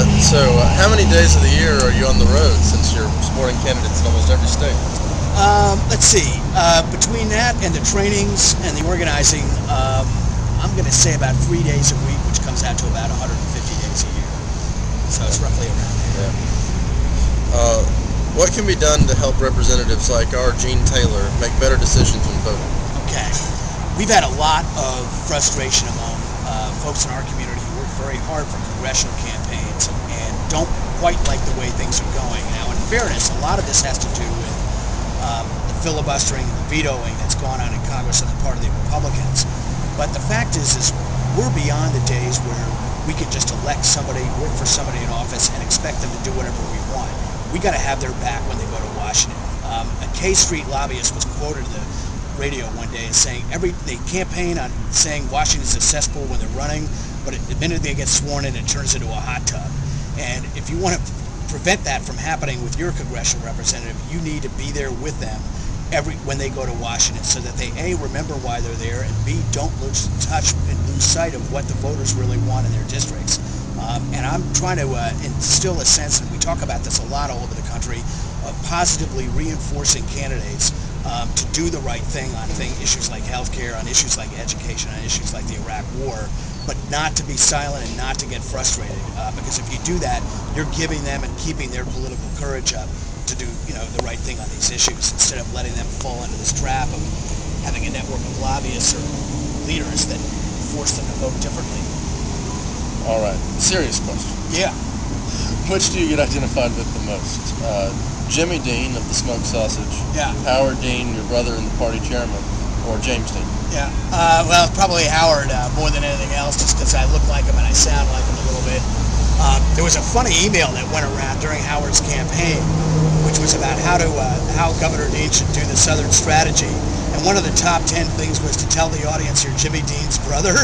How many days of the year are you on the road since you're supporting candidates in almost every state? Let's see. Between that and the trainings and the organizing, I'm going to say about 3 days a week, which comes out to about 150 days a year. So it's roughly around there. Yeah. What can be done to help representatives like our Gene Taylor make better decisions when voting? Okay. We've had a lot of frustration among folks in our community who work very hard for congressional campaigns and don't quite like the way things are going. Now, in fairness, a lot of this has to do with the filibustering and the vetoing that's gone on in Congress on the part of the Republicans. But the fact is we're beyond the days where we can just elect somebody, work for somebody in office, and expect them to do whatever we want. We got to have their back when they go to Washington. A K Street lobbyist was quoted in the radio one day as saying they campaign on saying Washington's a cesspool when they're running, but the minute they get sworn in, it turns into a hot tub. And if you want to prevent that from happening with your congressional representative, you need to be there with them when they go to Washington, so that they A, remember why they're there, and B, don't lose touch and lose sight of what the voters really want in their districts. And I'm trying to instill a sense, and we talk about this a lot all over the country, of positively reinforcing candidates to do the right thing on issues like healthcare, on issues like education, on issues like the Iraq War, but not to be silent and not to get frustrated. Because if you do that, you're giving them and keeping their political courage up to do the right thing on these issues, instead of letting them fall into this trap of having a network of lobbyists or leaders that force them to vote differently. All right, serious question. Yeah. Which do you get identified with the most? Jimmy Dean of the Smoked Sausage, yeah. Howard Dean, your brother and the party chairman, or James Dean? Yeah, well, probably Howard more than anything else, just because I look like him and I sound like him a little bit. There was a funny email that went around during Howard's campaign, which was about how Governor Dean should do the Southern strategy. And one of the top 10 things was to tell the audience you're Jimmy Dean's brother,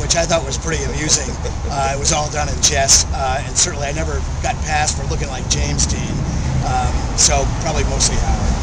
which I thought was pretty amusing. It was all done in jest, and certainly I never got passed for looking like James Dean. So probably mostly Howard.